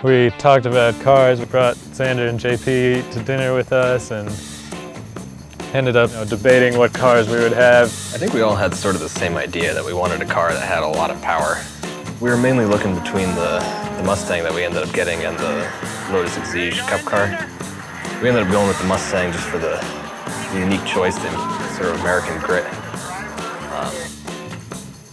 We talked about cars. We brought Xander and JP to dinner with us and ended up debating what cars we would have. I think we all had sort of the same idea that we wanted a car that had a lot of power. We were mainly looking between the Mustang that we ended up getting and the Lotus Exige Cup car. We ended up going with the Mustang just for the unique choice, the sort of American grit.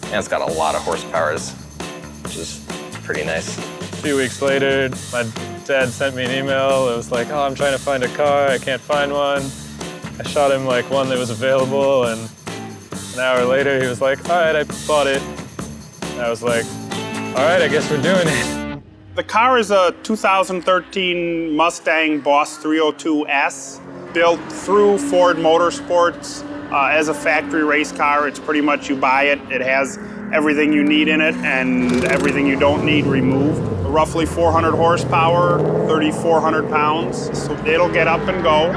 And it's got a lot of horsepower, which is pretty nice. A few weeks later, my dad sent me an email. It was like, oh, I'm trying to find a car. I can't find one. I shot him like one that was available, and an hour later he was like, all right, I bought it. And I was like, all right, I guess we're doing it. The car is a 2013 Mustang Boss 302S, built through Ford Motorsports as a factory race car. It's pretty much you buy it. It has everything you need in it and everything you don't need removed. Roughly 400 horsepower, 3,400 pounds. So it'll get up and go.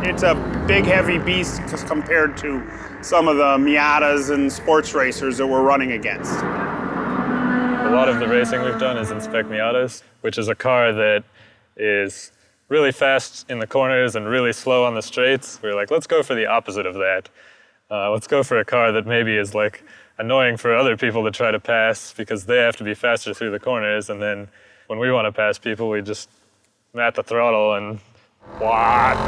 It's a big, heavy beast compared to some of the Miatas and sports racers that we're running against. A lot of the racing we've done is in spec Miatas, which is a car that is really fast in the corners and really slow on the straights. We're like, let's go for the opposite of that. Let's go for a car that maybe is like annoying for other people to try to pass because they have to be faster through the corners, and then when we want to pass people, we just mat the throttle and what?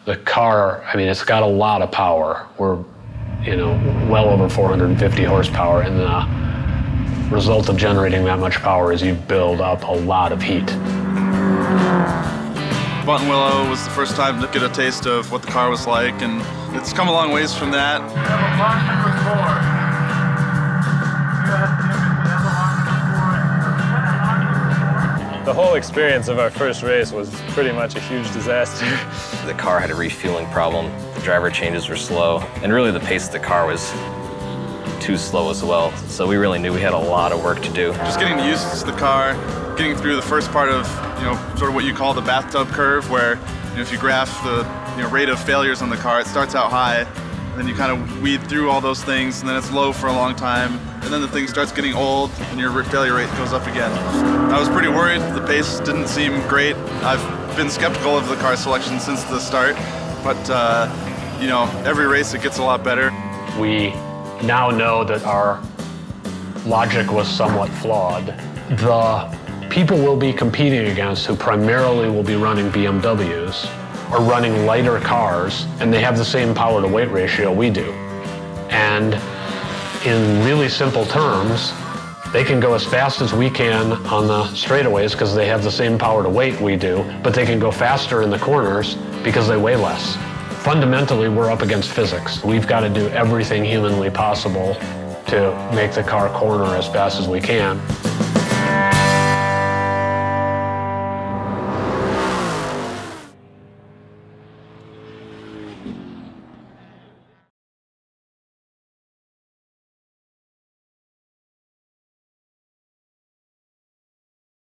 The car, I mean, it's got a lot of power. We're, well over 450 horsepower, and the result of generating that much power is you build up a lot of heat. Willow was the first time to get a taste of what the car was like, and it's come a long ways from that. The whole experience of our first race was pretty much a huge disaster. The car had a refueling problem, the driver changes were slow, and really the pace of the car was too slow as well. So we really knew we had a lot of work to do. Just getting used to the car, getting through the first part of, sort of what you call the bathtub curve, where if you graph the rate of failures on the car, it starts out high, and then you kind of weed through all those things, and then it's low for a long time, and then the thing starts getting old, and your failure rate goes up again. I was pretty worried. The pace didn't seem great. I've been skeptical of the car selection since the start, but you know, every race it gets a lot better. We now know that our logic was somewhat flawed. The people we'll be competing against who primarily will be running BMWs are running lighter cars, and they have the same power to weight ratio we do. And in really simple terms, they can go as fast as we can on the straightaways because they have the same power to weight we do, but they can go faster in the corners because they weigh less. Fundamentally, we're up against physics. We've got to do everything humanly possible to make the car corner as fast as we can.